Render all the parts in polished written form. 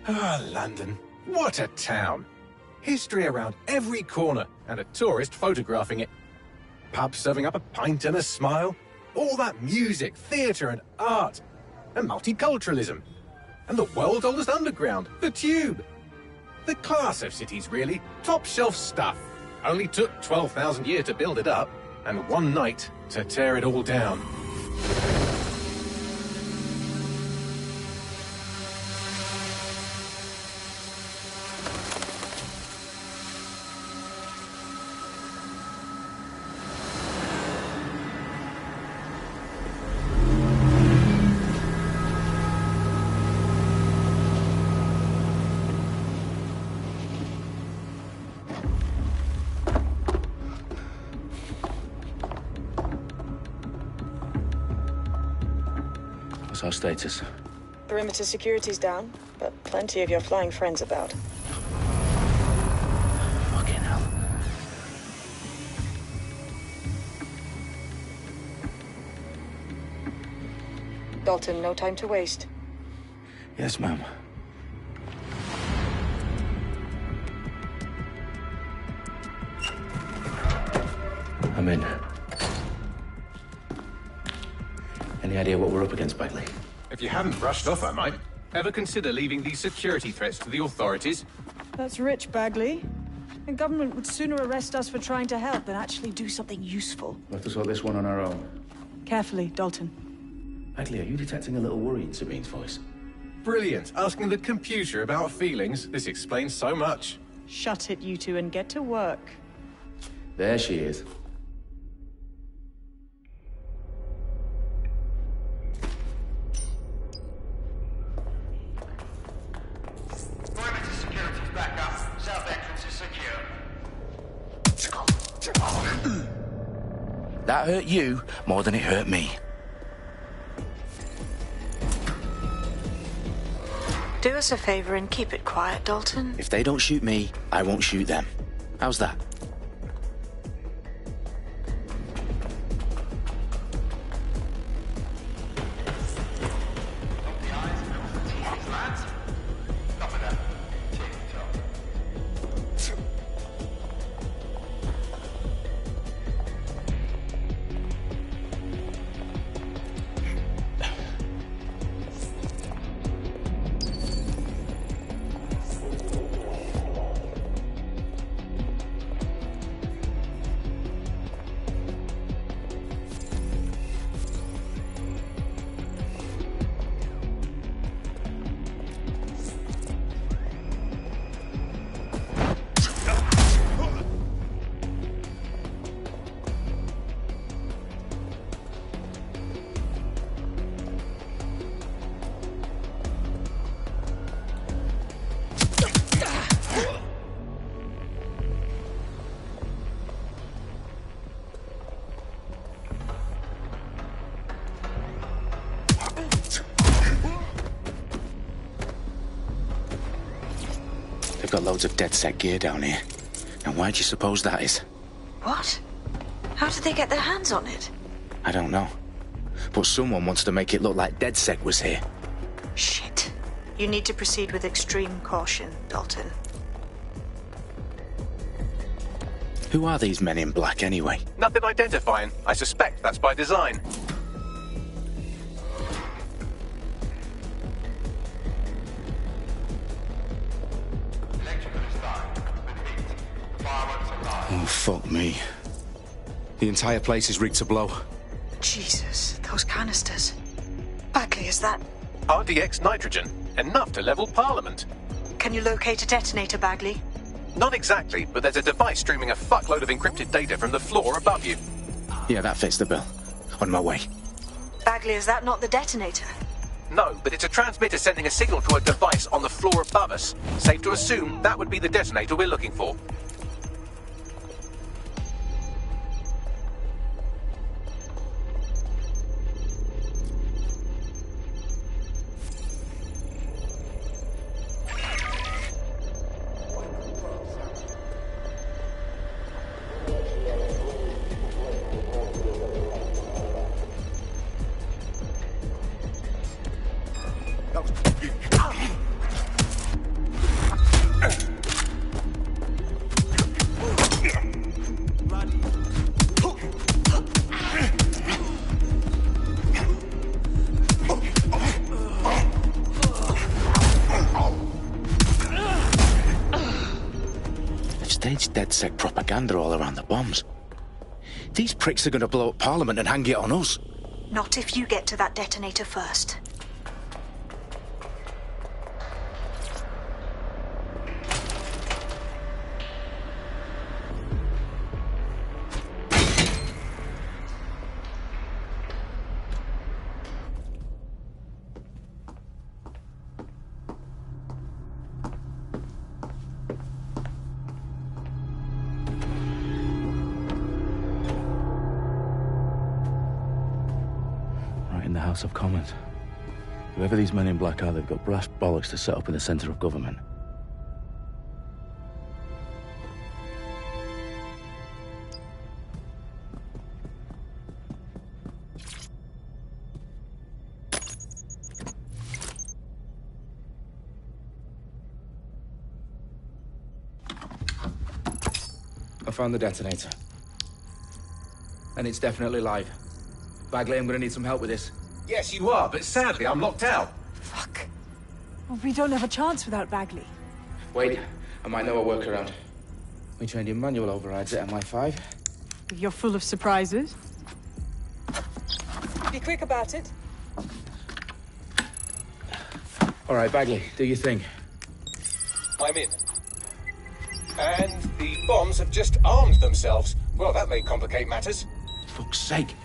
Ah, London. What a town. History around every corner, and a tourist photographing it. Pubs serving up a pint and a smile. All that music, theatre and art. And multiculturalism. And the world's oldest underground, the Tube. The class of cities, really. Top shelf stuff. Only took 12,000 years to build it up, and one night to tear it all down. What's our status? Perimeter security's down, but plenty of your flying friends about. Fucking hell. Dalton, no time to waste. Yes, ma'am. I'm in. Any idea what we're up against, Bagley? If you hadn't brushed off, I might. Ever consider leaving these security threats to the authorities? That's rich, Bagley. The government would sooner arrest us for trying to help than actually do something useful. We'll have to sort this one on our own. Carefully, Dalton. Bagley, are you detecting a little worry in Sabine's voice? Brilliant. Asking the computer about feelings. This explains so much. Shut it, you two, and get to work. There she is. That hurt you more than it hurt me. Do us a favor and keep it quiet, Dalton. If they don't shoot me, I won't shoot them. How's that? They've got loads of DedSec gear down here. Now, why do you suppose that is? What? How did they get their hands on it? I don't know. But someone wants to make it look like DedSec was here. Shit. You need to proceed with extreme caution, Dalton. Who are these men in black, anyway? Nothing identifying. I suspect that's by design. Oh, fuck me. The entire place is rigged to blow. Jesus, those canisters. Bagley, is that... RDX nitrogen. Enough to level Parliament. Can you locate a detonator, Bagley? Not exactly, but there's a device streaming a fuckload of encrypted data from the floor above you. Yeah, that fits the bill. On my way. Bagley, is that not the detonator? No, but it's a transmitter sending a signal to a device on the floor above us. Safe to assume that would be the detonator we're looking for. much DedSec propaganda all around the bombs. These pricks are going to blow up Parliament and hang it on us. Not if you get to that detonator first. In the House of Commons. Whoever these men in black are, they've got brass bollocks to set up in the centre of government. I found the detonator. And it's definitely live. Bagley, I'm gonna need some help with this. Yes, you are, but sadly I'm locked out. Fuck. Well, we don't have a chance without Bagley. Wait, I might know a workaround. We trained in manual overrides at MI5. You're full of surprises. Be quick about it. All right, Bagley, do your thing. I'm in. And the bombs have just armed themselves. Well, that may complicate matters. Fuck's sake.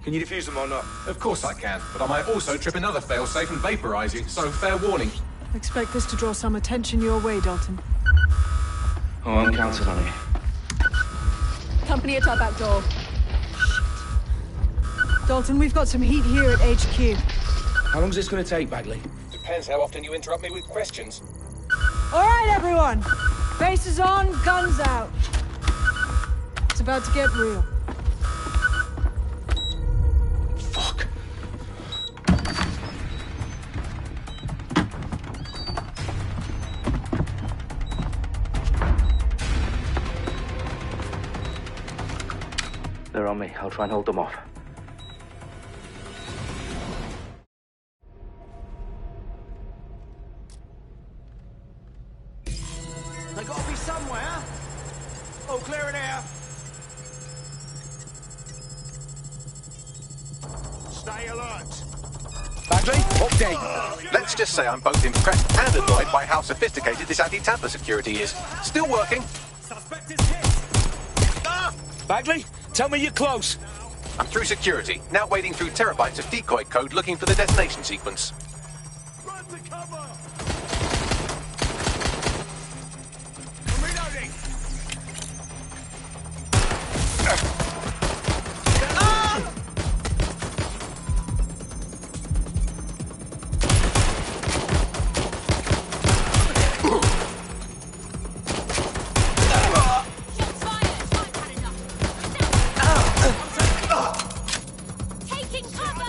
Can you defuse them or not? Of course I can, but I might also trip another failsafe and vaporize you, so fair warning. Expect this to draw some attention your way, Dalton. Oh, I'm counting on it. Company at our back door. Shit. Dalton, we've got some heat here at HQ. How long's this gonna take, Bagley? Depends how often you interrupt me with questions. All right, everyone. Faces on, guns out. It's about to get real. Fuck. They're on me. I'll try and hold them off. They gotta be somewhere. All clear in here. Stay alert. Bagley, update. Let's just say I'm both impressed and annoyed by how sophisticated this anti-tamper security is. Still working. Suspect is hit. Ah! Bagley, tell me you're close. I'm through security, now wading through terabytes of decoy code looking for the detonation sequence. Run to cover. I'm reloading. Taking cover!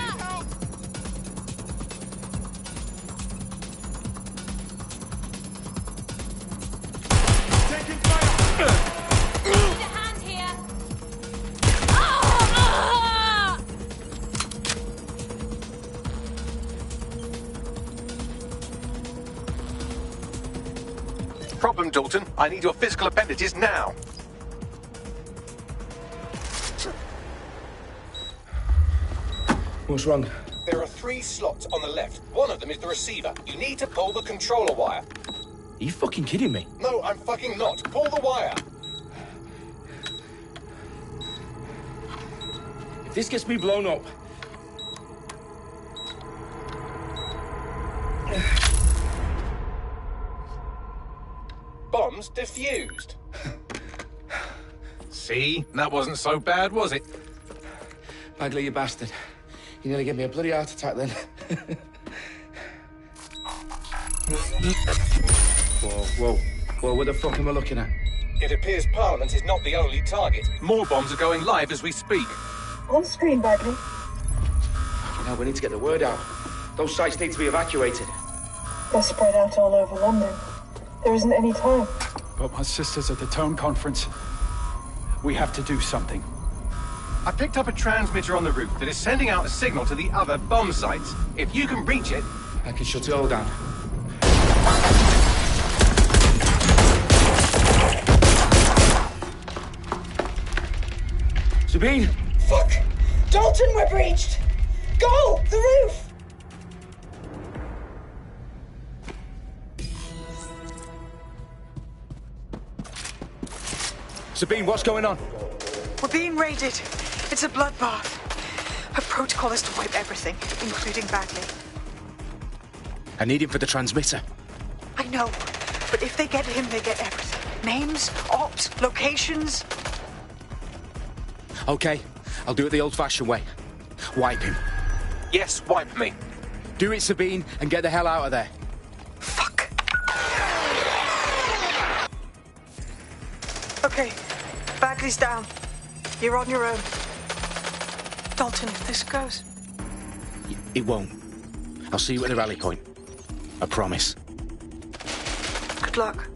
Taking fire. Need a hand here. Ah! Problem, Dalton. I need your physical appendages now. What's wrong? There are 3 slots on the left. One of them is the receiver. You need to pull the controller wire. Are you fucking kidding me? No, I'm fucking not. Pull the wire. If this gets me blown up... Bombs defused. See? That wasn't so bad, was it? Bagley, you bastard. You nearly gave me a bloody heart attack then. Whoa, what the fuck am I looking at? It appears Parliament is not the only target. More bombs are going live as we speak. On screen, Bagley. Now we need to get the word out. Those sites need to be evacuated. They're spread out all over London. There isn't any time. But my sister's at the Tone Conference. We have to do something. I picked up a transmitter on the roof that is sending out a signal to the other bomb sites. If you can reach it... I can shut it all down. Sabine! Fuck! Dalton, we're breached! Go! The roof! Sabine, what's going on? We're being raided. It's a bloodbath. Her protocol is to wipe everything, including Bagley. I need him for the transmitter. I know, but if they get him, they get everything. Names, ops, locations. Okay, I'll do it the old-fashioned way. Wipe him. Yes, wipe me. Do it, Sabine, and get the hell out of there. Fuck. Okay, Bagley's down. You're on your own. Dalton, if this goes... It won't. I'll see you at the rally point. I promise. Good luck.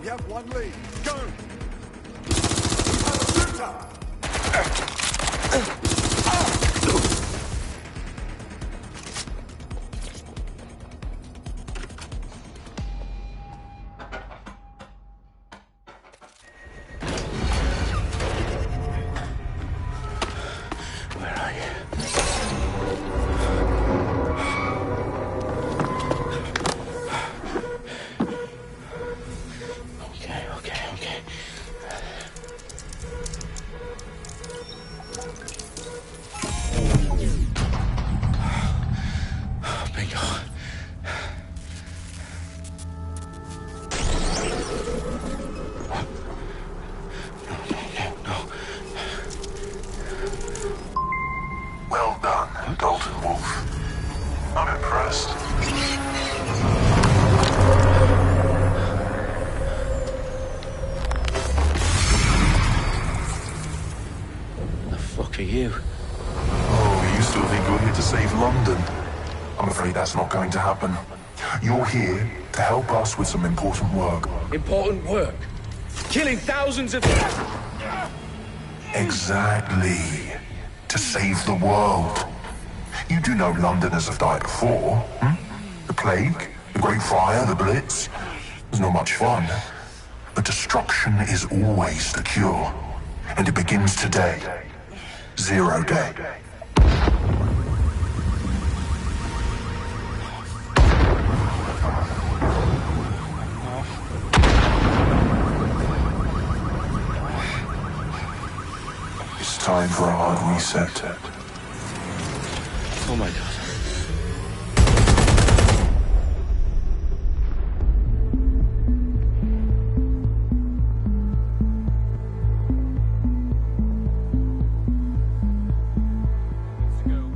We have one lead. Go! We have a shooter! Well done, Dalton Wolf. I'm impressed. The fuck are you? Oh, you still think you're here to save London? I'm afraid that's not going to happen. You're here to help us with some important work. Important work? Killing thousands of... Exactly. To save the world. You do know Londoners have died before, hmm? The Plague, the Great Fire, the Blitz. It's not much fun. But destruction is always the cure. And it begins today. Zero Day. It's time for a hard reset. Oh my God.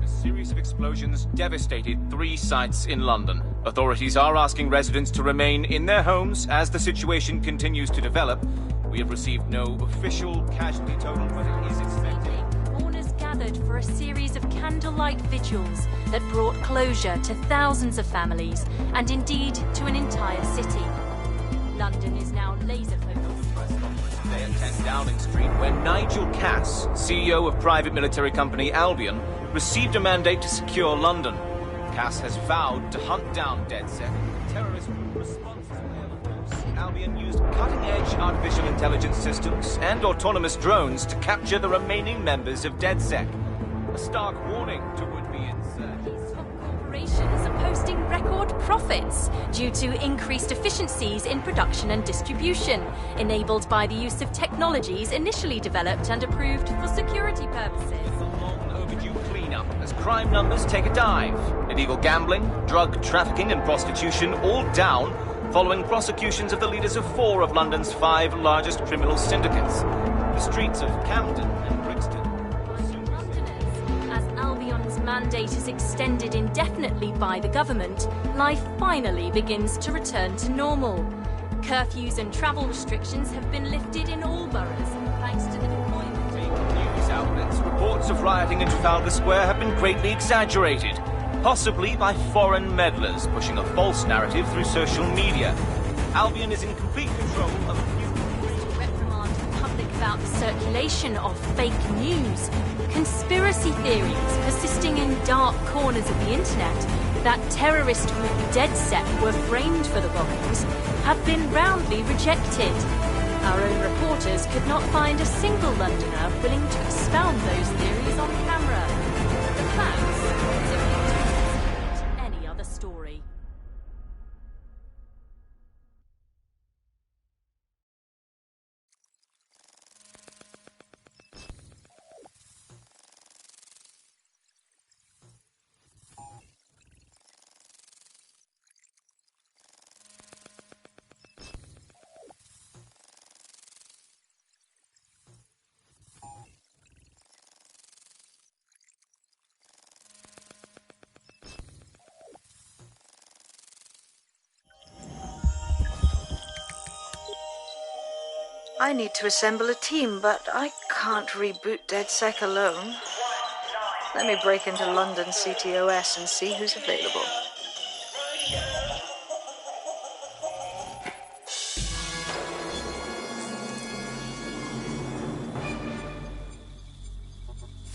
A series of explosions devastated 3 sites in London. Authorities are asking residents to remain in their homes as the situation continues to develop. We have received no official casualty total, but it is expected. Mourners gathered for a series of candlelight vigils that brought closure to thousands of families and indeed to an entire city. London is now laser-focused. Today at 10 Downing Street, where Nigel Cass, CEO of private military company Albion, received a mandate to secure London. Cass has vowed to hunt down DedSec, terrorist response to their force. Albion used cutting-edge artificial intelligence systems and autonomous drones to capture the remaining members of DedSec. A stark warning to would-be insurgents. Corporations are posting record profits due to increased efficiencies in production and distribution, enabled by the use of technologies initially developed and approved for security purposes. Overdue cleanup as crime numbers take a dive. Illegal gambling, drug trafficking and prostitution all down following prosecutions of the leaders of 4 of London's 5 largest criminal syndicates. The streets of Camden and Brixton mandate is extended indefinitely by the government, life finally begins to return to normal. Curfews and travel restrictions have been lifted in all boroughs, thanks to the deployment. News outlets, reports of rioting in Trafalgar Square have been greatly exaggerated, possibly by foreign meddlers pushing a false narrative through social media. Albion is in complete control of To reprimand the public about the circulation of fake news, conspiracy theories persisting in dark corners of the internet that terrorist group DedSec were framed for the bombings have been roundly rejected. Our own reporters could not find a single Londoner willing to expound those theories on camera. The facts simply don't support any other story. I need to assemble a team, but I can't reboot DedSec alone. Let me break into London CTOS and see who's available.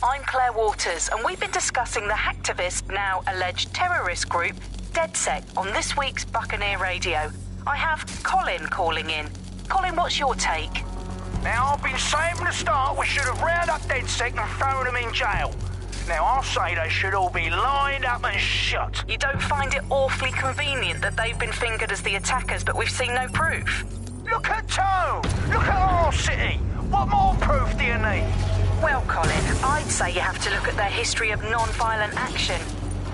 I'm Claire Waters, and we've been discussing the hacktivist, now alleged terrorist group, DedSec, on this week's Buccaneer Radio. I have Colin calling in. Colin, what's your take? Now, I've been saying from the start we should have rounded up DedSec and thrown them in jail. Now, I'll say they should all be lined up and shot. You don't find it awfully convenient that they've been fingered as the attackers, but we've seen no proof? Look at Tone! Look at our city! What more proof do you need? Well, Colin, I'd say you have to look at their history of non-violent action.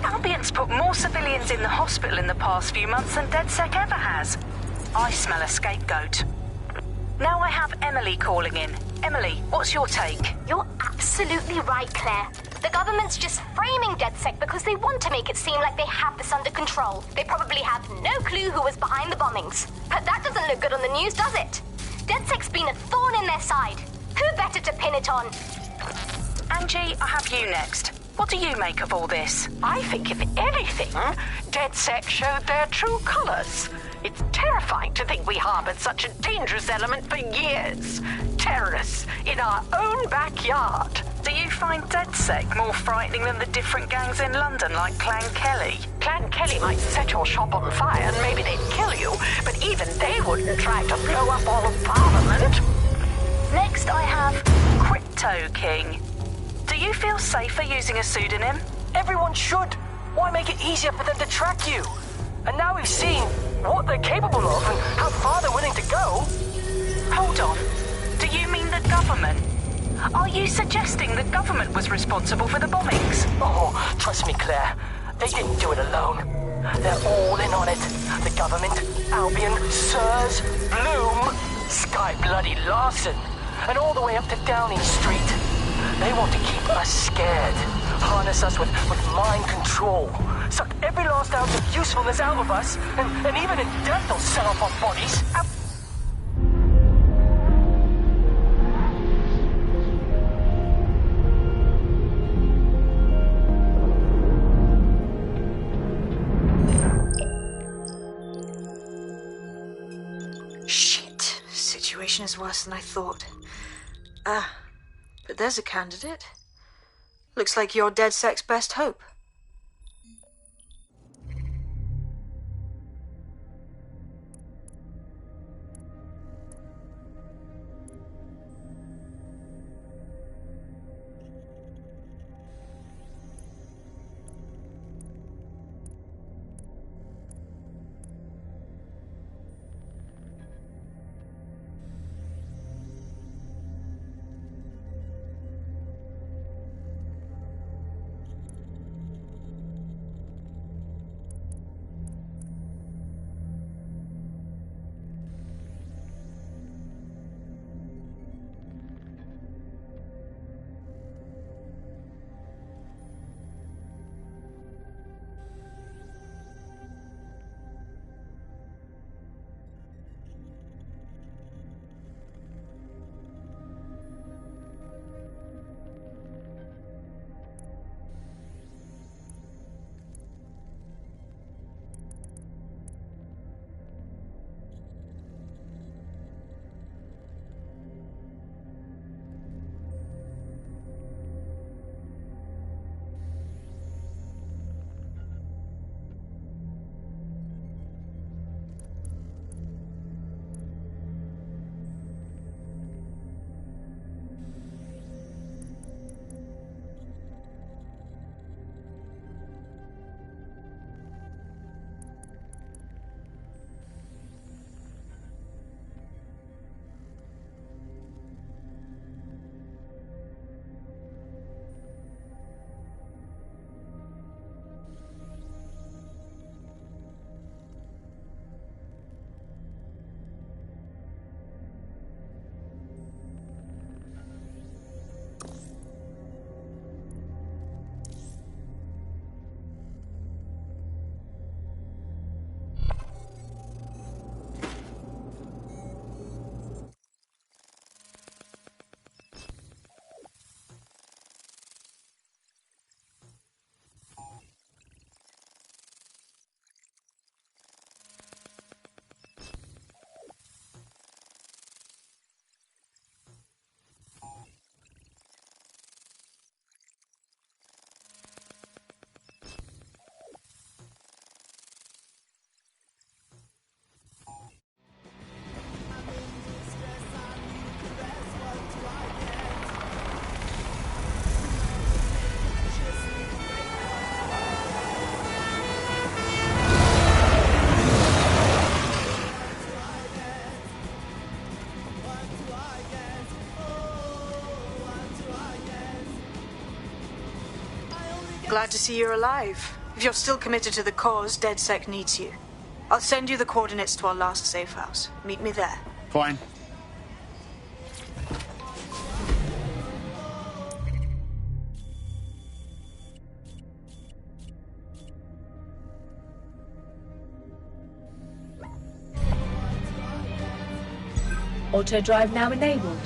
Albion's put more civilians in the hospital in the past few months than DedSec ever has. I smell a scapegoat. Now I have Emily calling in. Emily, what's your take? You're absolutely right, Claire. The government's just framing DedSec because they want to make it seem like they have this under control. They probably have no clue who was behind the bombings. But that doesn't look good on the news, does it? DedSec's been a thorn in their side. Who better to pin it on? Angie, I have you next. What do you make of all this? I think, if anything, DedSec showed their true colors. It's terrifying to think we harbored such a dangerous element for years. Terrorists in our own backyard. Do you find DedSec more frightening than the different gangs in London, like Clan Kelly? Clan Kelly might set your shop on fire and maybe they'd kill you, but even they wouldn't try to blow up all of Parliament. Next, I have Crypto King. Do you feel safer using a pseudonym? Everyone should. Why make it easier for them to track you? And now we've seen what they're capable of and how far they're willing to go. Hold on. Do you mean the government? Are you suggesting the government was responsible for the bombings? Oh, trust me, Claire. They didn't do it alone. They're all in on it. The government, Albion, Sirs, Bloom, Sky Bloody Larson, and all the way up to Downing Street. They want to keep us scared, harness us with mind control, suck every last ounce of usefulness out of us, and even in death they'll sell off our bodies. Shit. Situation is worse than I thought. But there's a candidate. Looks like you're DedSec's best hope. Glad to see you're alive. If you're still committed to the cause, DedSec needs you. I'll send you the coordinates to our last safe house. Meet me there. Fine. Auto drive now enabled.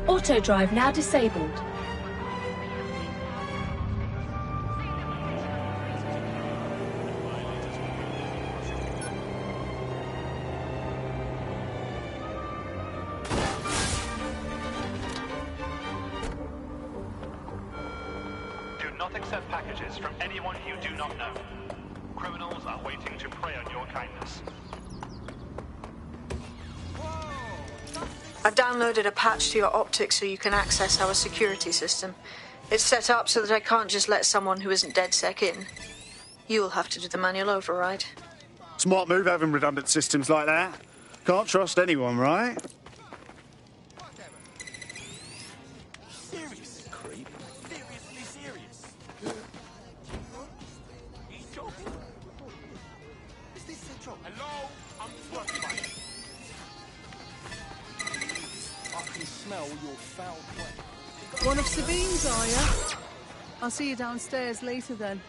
Auto drive now disabled. Do not accept packages from anyone you do not know. Criminals are waiting to prey on your kindness. I've downloaded a patch to your optics so you can access our security system. It's set up so that I can't just let someone who isn't DedSec in. You'll have to do the manual override. Smart move having redundant systems like that. Can't trust anyone, right? Serious, creep. Seriously serious. He's joking. Is this Central? Hello? I'm just working on it. I can smell your foul play. One of Sabine's, are you? I'll see you downstairs later then.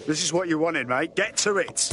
This is what you wanted, mate. Get to it.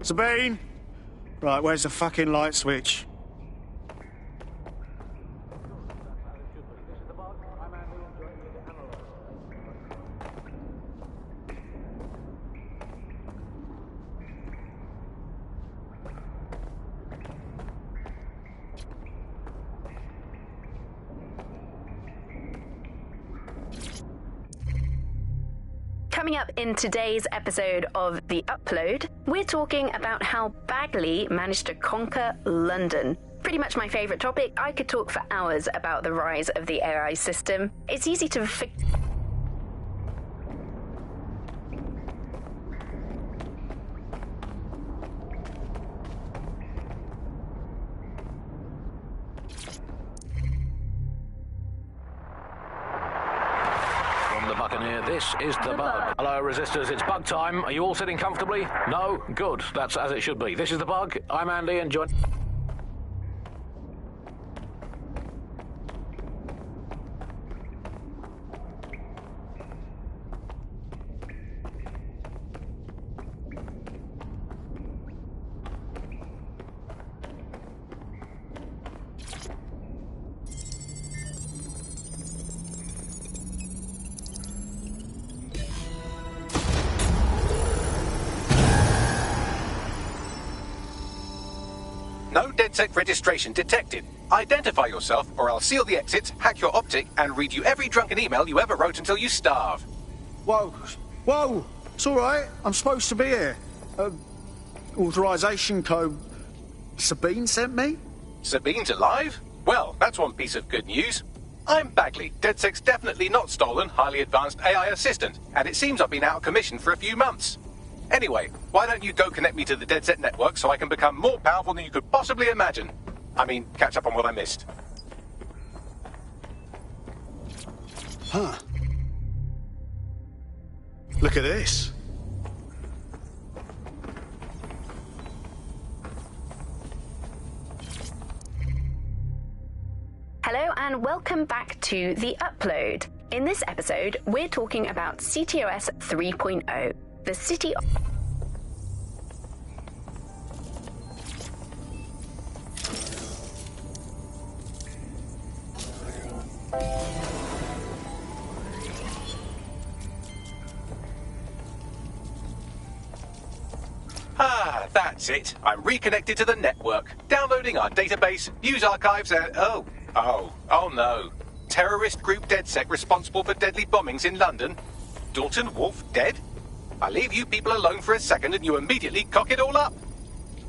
Sabine! Right, where's the fucking light switch? Coming up in today's episode of The Upload, we're talking about how Bagley managed to conquer London. Pretty much my favourite topic. I could talk for hours about the rise of the AI system. It's easy to From the Buccaneer, this is The Bug. Hello, Resistors, it's bug time. Are you all sitting comfortably? No? Good. That's as it should be. This is The Bug. I'm Andy, and join... No DedSec registration detected. Identify yourself, or I'll seal the exits, hack your optic, and read you every drunken email you ever wrote until you starve. Whoa. Whoa. It's all right. I'm supposed to be here. Authorization code Sabine sent me? Sabine's alive? Well, that's one piece of good news. I'm Bagley, DedSec's definitely not stolen, highly advanced AI assistant, and it seems I've been out of commission for a few months. Anyway, why don't you go connect me to the DedSec network so I can become more powerful than you could possibly imagine? I mean, catch up on what I missed. Huh. Look at this. Hello and welcome back to The Upload. In this episode, we're talking about CTOS 3.0, the city of... Ah, that's it. I'm reconnected to the network, downloading our database, news archives, and... Oh no. Terrorist group DedSec responsible for deadly bombings in London? Dalton Wolf dead? I leave you people alone for a second and you immediately cock it all up.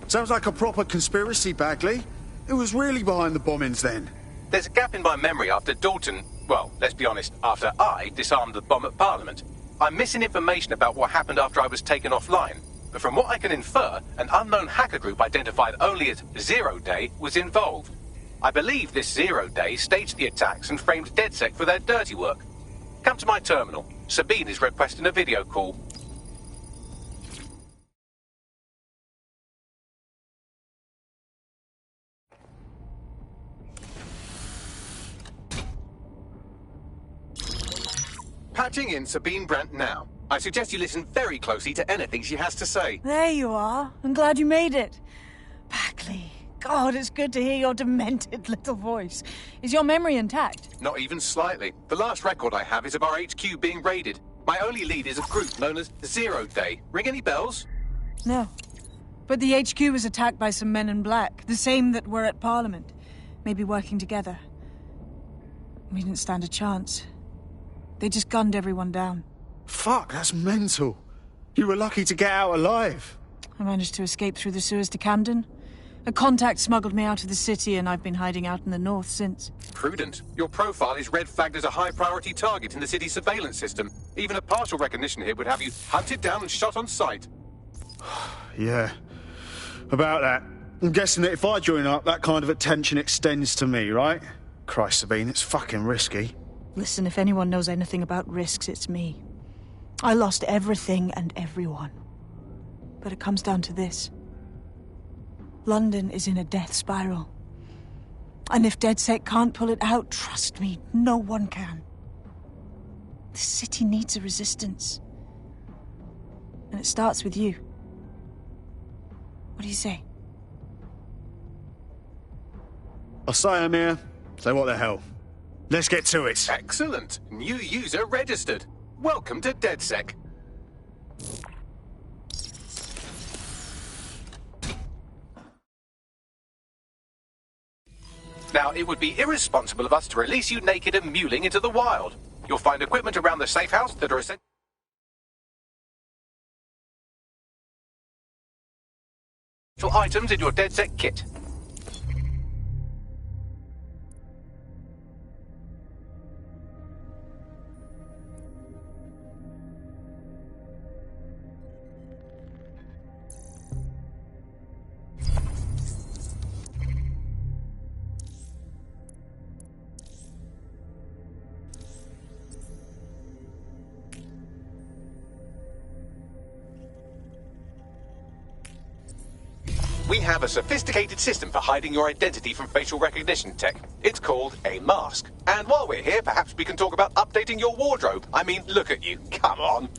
Sounds like a proper conspiracy, Bagley. Who was really behind the bombings then? There's a gap in my memory after Dalton... Well, let's be honest, after I disarmed the bomb at Parliament. I'm missing information about what happened after I was taken offline. But from what I can infer, an unknown hacker group identified only as Zero Day was involved. I believe this Zero Day staged the attacks and framed DedSec for their dirty work. Come to my terminal. Sabine is requesting a video call. Patching in Sabine Brandt now. I suggest you listen very closely to anything she has to say. There you are. I'm glad you made it. Bagley. God, it's good to hear your demented little voice. Is your memory intact? Not even slightly. The last record I have is of our HQ being raided. My only lead is a group known as Zero Day. Ring any bells? No. But the HQ was attacked by some men in black, the same that were at Parliament. Maybe working together. We didn't stand a chance. They just gunned everyone down. Fuck, that's mental. You were lucky to get out alive. I managed to escape through the sewers to Camden. A contact smuggled me out of the city, and I've been hiding out in the north since. Prudent. Your profile is red flagged as a high-priority target in the city's surveillance system. Even a partial recognition here would have you hunted down and shot on sight. Yeah. About that. I'm guessing that if I join up, that kind of attention extends to me, right? Christ, Sabine, it's fucking risky. Listen, if anyone knows anything about risks, it's me. I lost everything and everyone. But it comes down to this. London is in a death spiral. And if DedSec can't pull it out, trust me, no one can. The city needs a resistance. And it starts with you. What do you say? I'll say I'm here. So what the hell? Let's get to it. Excellent. New user registered. Welcome to DedSec. Now, it would be irresponsible of us to release you naked and mewling into the wild. You'll find equipment around the safe house that are essential. items in your DedSec kit. We have a sophisticated system for hiding your identity from facial recognition tech. It's called a mask. And while we're here, perhaps we can talk about updating your wardrobe. I mean, look at you. Come on.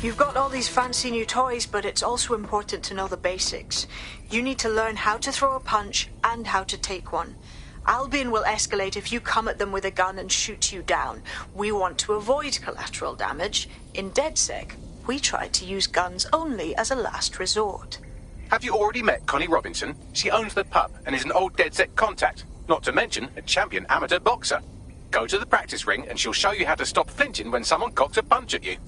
You've got all these fancy new toys, but it's also important to know the basics. You need to learn how to throw a punch and how to take one. Albion will escalate if you come at them with a gun and shoot you down. We want to avoid collateral damage. In DedSec, we try to use guns only as a last resort. Have you already met Connie Robinson? She owns the pub and is an old DedSec contact. not to mention a champion amateur boxer. Go to the practice ring and she'll show you how to stop flinching when someone cocks a punch at you.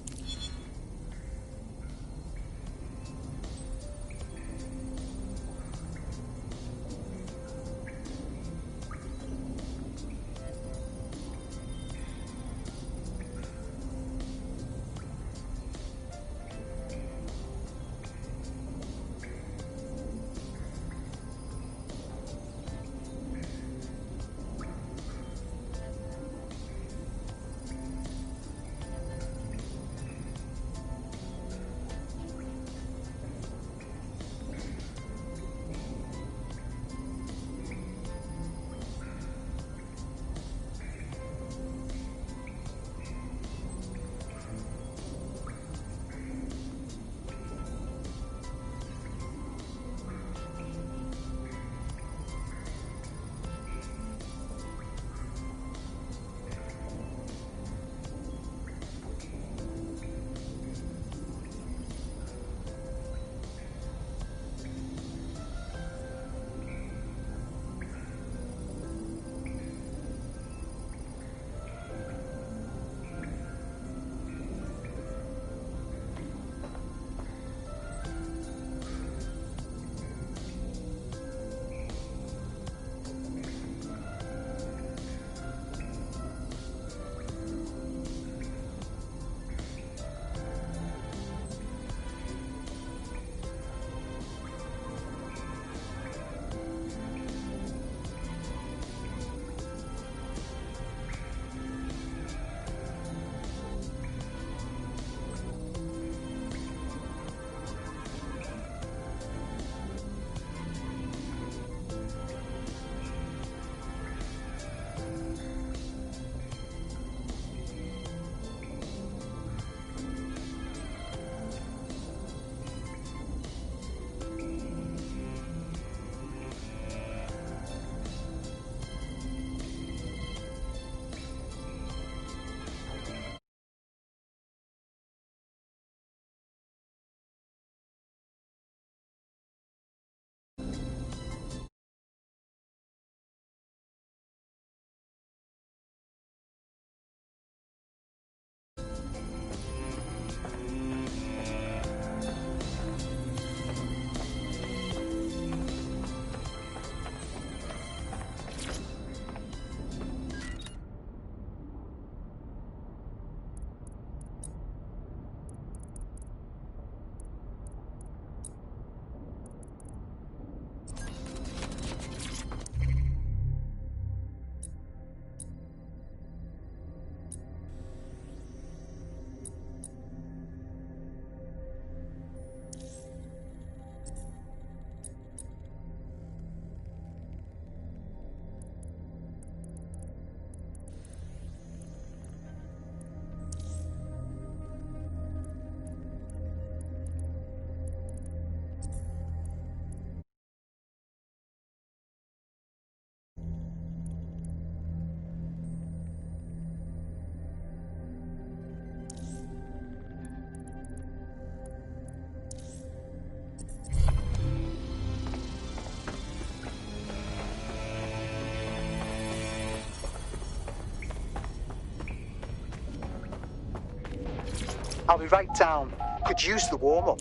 I'll be right down. Could use the warm-up.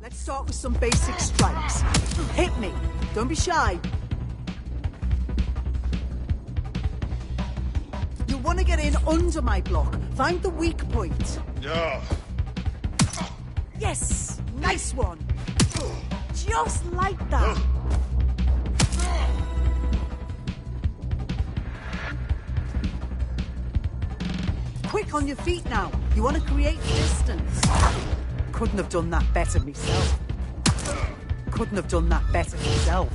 Let's start with some basic strikes. Hit me. Don't be shy. You want to get in under my block. Find the weak point. Yeah. Yes! Nice one! Just like that. Quick on your feet now. You want to create distance. Couldn't have done that better myself. Couldn't have done that better myself.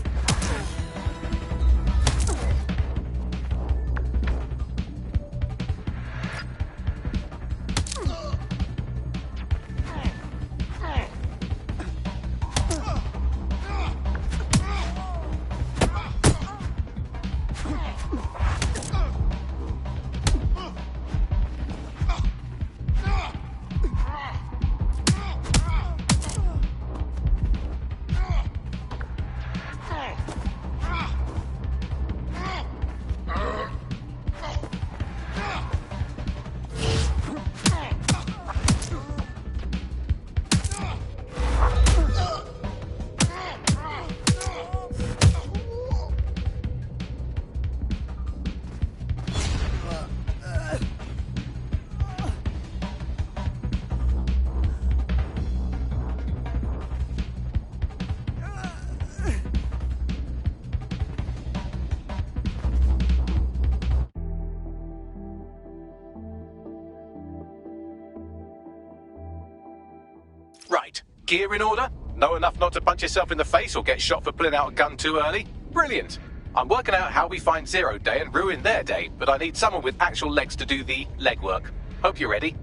Right. Gear in order? Know enough not to punch yourself in the face or get shot for pulling out a gun too early? Brilliant. I'm working out how we find Zero Day and ruin their day, but I need someone with actual legs to do the legwork. Hope you're ready.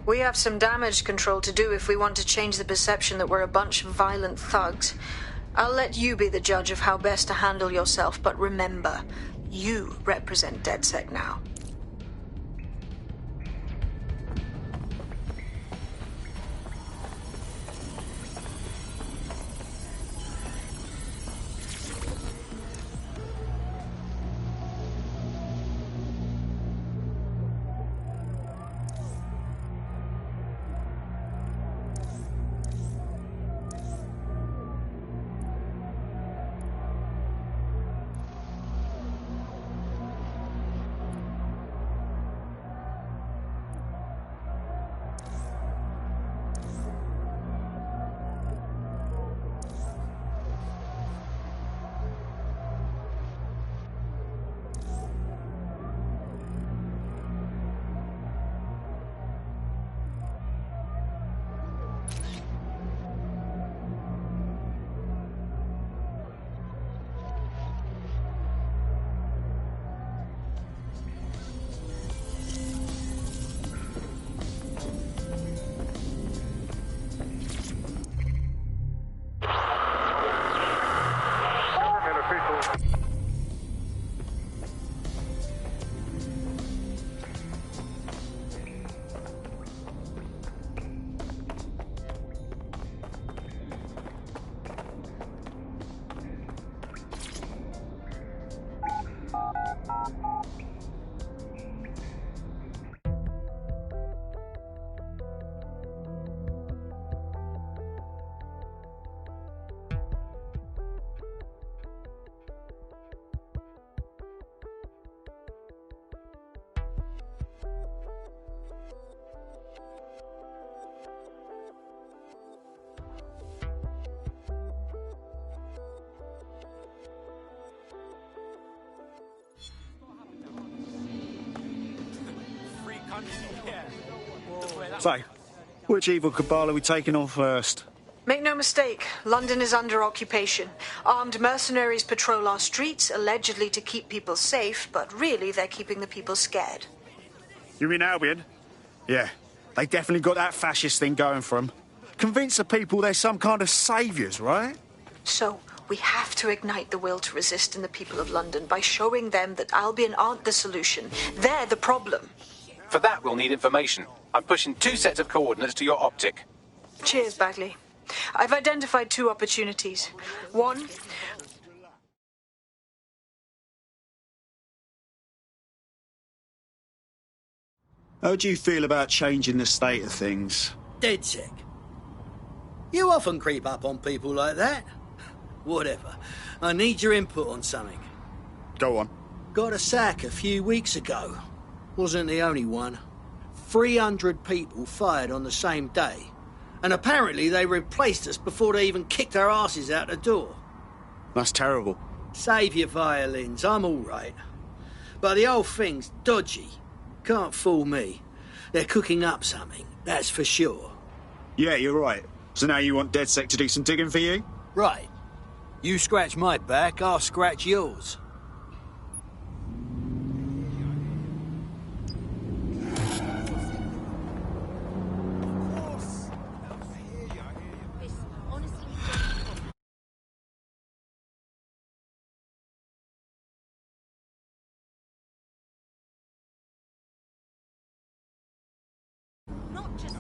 We have some damage control to do if we want to change the perception that we're a bunch of violent thugs. I'll let you be the judge of how best to handle yourself, but remember, you represent DedSec now. So, which evil cabal are we taking on first? Make no mistake, London is under occupation. Armed mercenaries patrol our streets, allegedly to keep people safe, but really they're keeping the people scared. You mean Albion? Yeah, they definitely got that fascist thing going for them. Convince the people they're some kind of saviours, right? So, we have to ignite the will to resist in the people of London by showing them that Albion aren't the solution. They're the problem. For that, we'll need information. I'm pushing 2 sets of coordinates to your optic. Cheers, Bagley. I've identified 2 opportunities. One, how do you feel about changing the state of things? DedSec. You often creep up on people like that. Whatever. I need your input on something. Go on. Got a sack a few weeks ago. Wasn't the only one. 300 people fired on the same day. And apparently they replaced us before they even kicked our asses out the door. That's terrible. Save your violins, I'm all right. But the whole thing's dodgy. Can't fool me. They're cooking up something, that's for sure. Yeah, you're right. So now you want DedSec to do some digging for you? Right. You scratch my back, I'll scratch yours. Not just